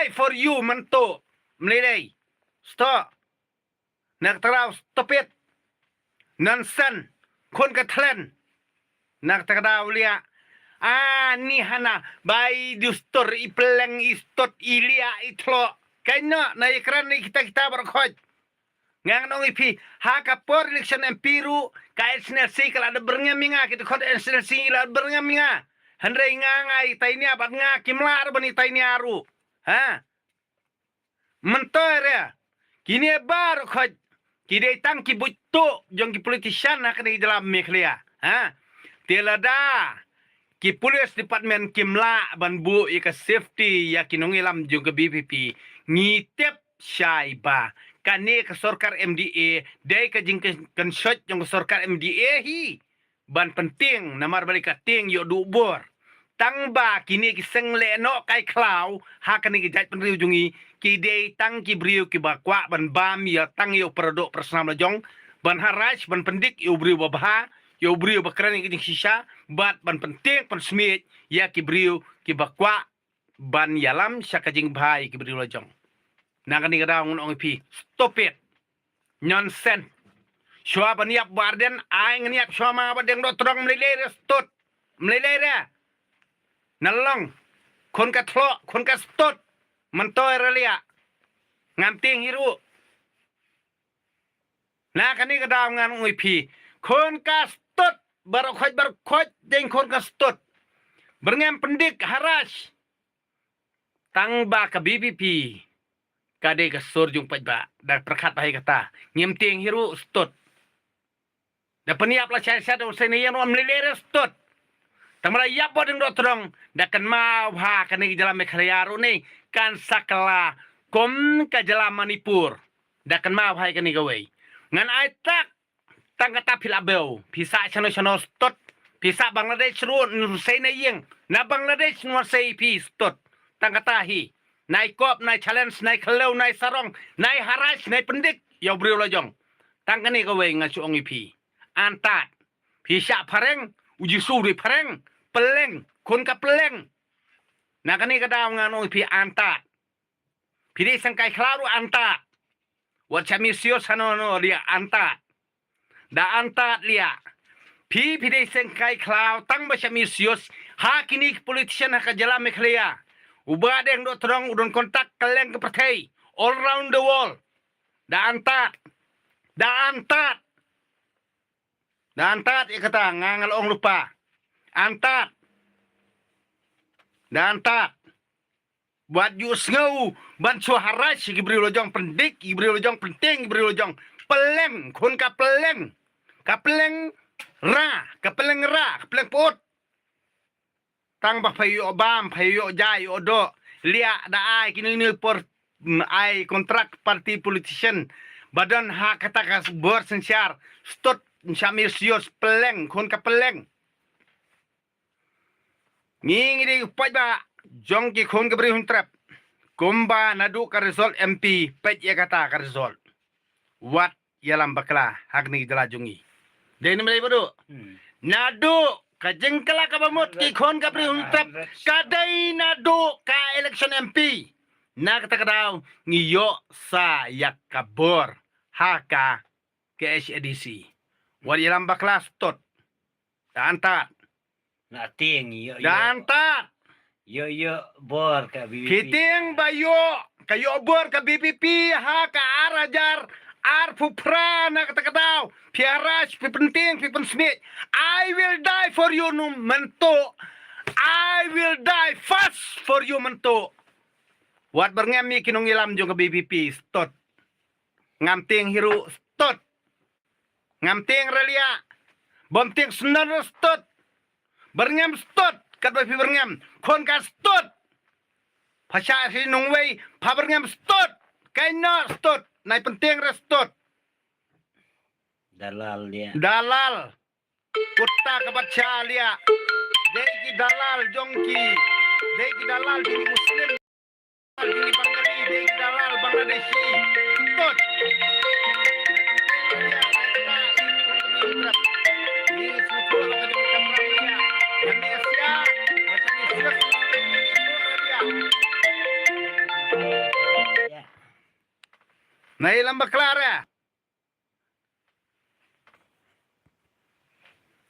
die for you mentok melelei stop nak terau stop it nonsenseคนกระเทลนนักตะดาวเลียนี่ฮะนะใบดิสตอร์อีเพลงอีสตอดอีเลียอีทโลกันเนาะในครั้งนี้kita berkhoj ngang nong ipi haka por election empiru ka SNLC kala ada berngaminga kita khot SNLC la berngaminga handai ngangai taini abat nga kimlar bani taini aru ha mentoire kini bar khoj kidai tang ki buto jong ki politician nak ni dalam mekhlia ha telada ki police department kimla ban bu ika safety ya kinong ilam jong ke BPP ngitep syaiba kane ke sorkar MDA dai ka jing kan shot jong sorkar MDA hi ban penting namar balik ting yo du bor tang ba kini ki seng le no kai klau ha kani ki jat penriu jungi ki dei tang ki briu ki bakwa ban bam ya tang yo produk personal jong ban haraj ban pendik yo briu babha yo briu bakrani ki sisa bat ban penting pan smit ya ki briu ki bakwa ban yalam sakajing bhai ki briu jong nakani kada ong pi stop it nonsense shwa baniap barden ai ngniap shwa ma badeng do trong mlele stot mlele re nalong kon ka thlo kon ka stot man toy relia ngam ting hiru nakani kada ngan ong pi kon ka stot bar khoj deng kon ka stot berngam pendik harash tang ba ka BPP kadai ka sorjung pajba da perkat bahai kata ngem ting hiru stot da peniap la saya do sene yan om lele stot tamra yap bodeng do trong da kan mau ha kan ni jalan mekhriaru ni kan sakla kom ka jalan Manipur da kan mau hai kan ni gawe ngan ai tak tang kata pilabel pisa chano stot pisa Bangladesh ru sene yeng na Bangladesh no sei pi stot tang kata hi nai kop nai challenge nai kheleu nai sarong nai harash nai pendik yo briu lojong tang kani ka we nga chuong ipi antat pi sha phareng uji su ri phareng peleng kon ka peleng na kani ka daw nga no ipi antat pi di sangkai klaru antat wat chami sio sanono dia antat da antat lia pi di sangkai klau tang ba chami sio ha kini politician ha ka jala mekhlia ubadeng do terong udon kontak keleng ke pertai all round the world da antat ikata ngangal ong lupa antat buat you ngau ban so harash gibri lojong pendik gibri lojong penting gibri lojong peleng kon ka peleng ra pot tang ba phayo bam phayo jai odo lia da ai kini por ai kontrak parti politician badan ha kata kas bor sensiar stot samir sios peleng kon ka peleng nging di pajba jong ki kon ka bri huntrap komba nadu ka result MP pej ya kata ka result wat yalam bakla hagni dalajungi deni mlai bodo nadu kajeng kala ka bamot ki khon ka pri huntrap kadai nadu ka election MP na kata kadaw ngiyo sa yakabor haka ke HADC wali lamba kelas tot dantat na ting yo dantat yo bor ka BPP kiting bayo kayo bor ka BPP haka arajar Arfupra na kata-kataw piarash pipenting pipensmit I will die for you no mento I will die fast for you mento wat berngami kinong ilam jong ka BPP stot ngamting hiru stot ngamting relia bomting senar stot berngam stot kat bapi berngam kon ka stot pasha sinung wei pa berngam stot kaino stot nai penting restot dalal kutta ka bacha lia deki dalal jongki deki dalal bini muslim bini Bengali deki dalal Bangladeshi tot Nai lamba klara.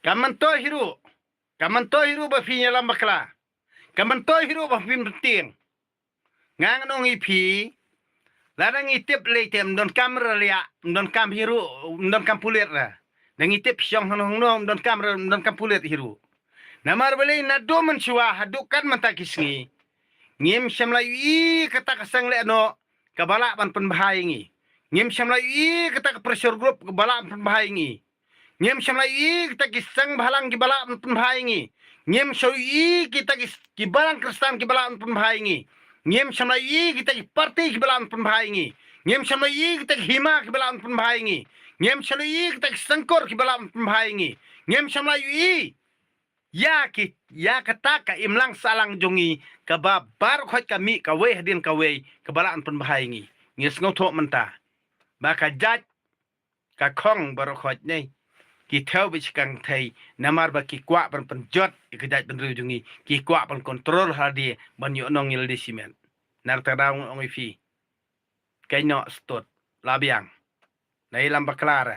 Kamanto hiru. Kamanto hiru ba fi lamba kla. Kamanto hiru ba fi penting. Ngang nong ipi. Ladang itip leitem don kamera lia, don kam hiru, don kam pulit lah. Dang itip syong hong don kamera don kam pulit hiru. Namar beli na do man syua hadukan mantakisngi. Ngim syamlayu I kata kasang le no kabala pan penbahai ngi. Ngim syamlayu I kata pressure group kabala pan penbahai ngi. Ngim syamlayu I kita kisang bahalang kibala pan penbahai ngi. Ngim syamlayu I kita kibalang kristan kibala pan penbahai ngi. Ngim syamlayu I kita parti kibala pan penbahai ngi. Ngim syamlayu I kita hima kibala pan penbahai ngi. Ngim syamlayu I kita sangkor kibala pan penbahai ngi. Ngim syamlayu I ya kata ka imlang salang jongi ka babar khot kami ka we hadin ka we ka balaan pun bahai ngi ngis ngothok menta ba ka jaj ka khong bar khot nei ki thau bich kang thai namar ba ki kwa ban penjot ka jaj ban ru jongi ki kwa ban kontrol hadi ban yo nong il disimen nar ta daung ong fi kai no stot labiang nei lam ba klara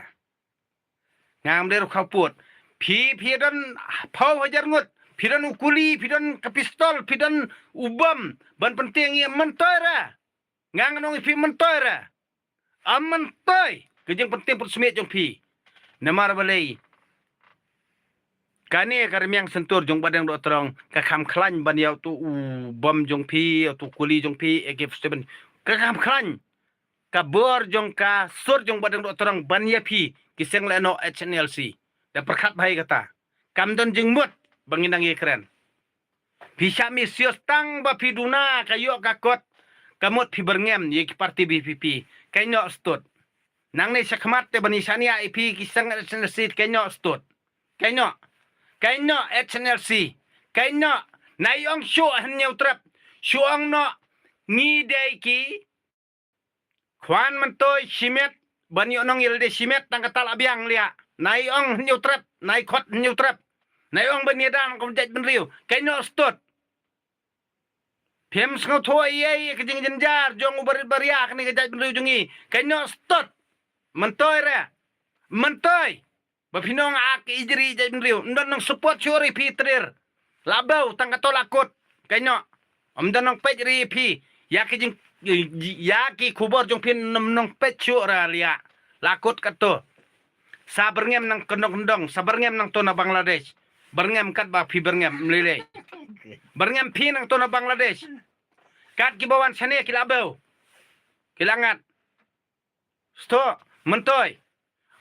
ngam der khaput Pi dan pau hajar ngut, pi dan ukuli, pi dan ke pistol, pi dan ubam, ban penting ia mentoy ra. Ngang nong pi mentoy ra. Mentoy, kejeng penting persmit jong pi. Namar balai. Kani karmiang sentur jong badang do terong ka kham khlan ban yau tu ubam jong pi, tu kuli jong pi, AK47. Ka kham khlan. Ka bor jong ka sur jong badang do terong ban ya pi, kiseng le no HNLC. Da perkat bahai kata. Kamdon jengmut banginang ye keren. Bisa mi sios tang ba piduna kayo kakot. Kamut pi berngem ye ki parti BPP. Kayo stut. Nang ne sakmat te bani sania ipi kisang HNLC kayo stut. Kayo HNLC. Kayo nayong syo hanyaw trap. Syuang no ngidai ki Kwan mentoy simet bani onong ilde simet tang katal abiang lia. Nai ong nyutrap, nai khot nyutrap. Nai ong beniadang kom jaj benriu. Kaino stot. Phem sngau thoi ye kejing jenjar jong ubarit bariak ni jaj benriu jongi. Kaino stot. Mentoy ra. Mentoy. Bapinong ak ijri jaj benriu. Ndon nang support syuri pitrir. Labau tang katolakot. Kaino. Omdan nang pejri pi. Ya kejing ya ki kubor jong pin nang pej syura lia. Lakot kato. Sa berngem nang kendong-kendong, sa berngem nang tona Bangladesh. Berngem kat ba pi berngem melile. Berngem pi nang tona Bangladesh. Kat ki bawan sane ki labau. Kilangat. Sto mentoy.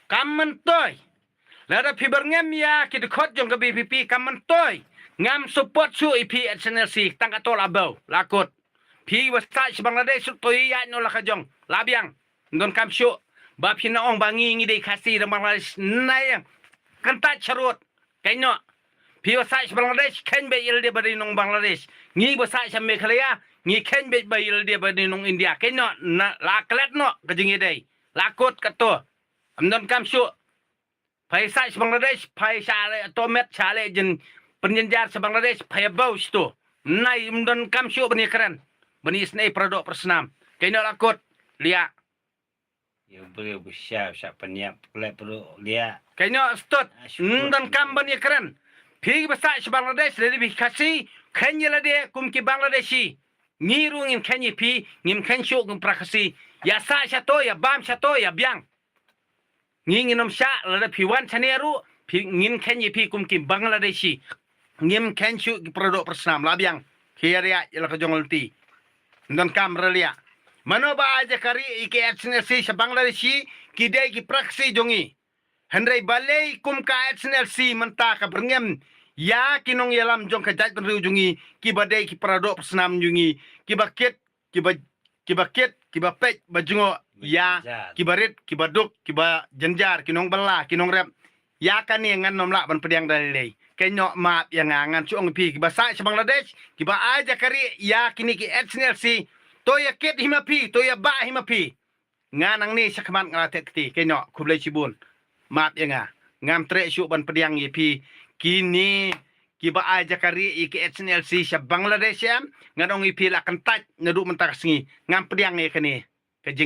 Kam mentoy. Lada pi berngem ya ki dekot jong ke BPP kam mentoy. Ngam support su ipi HNLC tang katol abau lakot. Pi wasta Bangladesh to ya no lakajong labiang. Ndon kam su ba phina ong bangi ngi dei khasi da Bangladesh nai kanta charot kaino phi sa Bangladesh khen be il de bari nong Bangladesh ngi ba sa Meghalaya ngi khen be ba il de bari nong India kaino la klet no kajing dei la kot kato amdon kam su phai sa Bangladesh phai sa le to met cha le jin penjenjar sa Bangladesh phai bau sto nai amdon kam su bani keren bani snai produk persnam kaino la kot lia Ya boleh bersiap peniap pula perlu lihat. Kayaknya stot dan kamban ya keren. Pigi besar si Bangladesh dari bikasi Kenya lah dia kumki Bangladeshi. Ngirungin Kenya pi ngim Kenya kum prakasi. Ya sa satu ya bam satu ya biang. Ngingin sya lah piwan saneru pi ngin Kenya pi kumki Bangladeshi. Ngim Kenya produk persnam lah biang. Kaya ya lah kejongolti. Dan kamera lihat. Mano ba aja kari ike HNLC sa Bangladeshi kidai ki praksi jongi. Hendrai balai kum ka HNLC menta ka berngem ya kinong yalam jong ka jaj penriu jongi ki badai ki paradok persnam jongi ki bakit ki bapet bajungo ya ki barit ki baduk ki ba jenjar kinong bala kinong rep ya kan ni ngan nomla ban pediang dalai kenyo map yang ngan suong pi ki basa sa Bangladesh ki ba aja kari ya kini ki HNLC Toya ket himapi, toya ba himapi. Nga nang ni sakmat ngalatek ti kenyo kublai cibun. Maaf ya nga. Ngam tre syuk ban pediang yipi. Kini kiba aja kari iki HNLC sa Bangladesh yam. Nga dong ipi lakan taj naduk mentak sengi. Ngam pediang ya kani. Kajing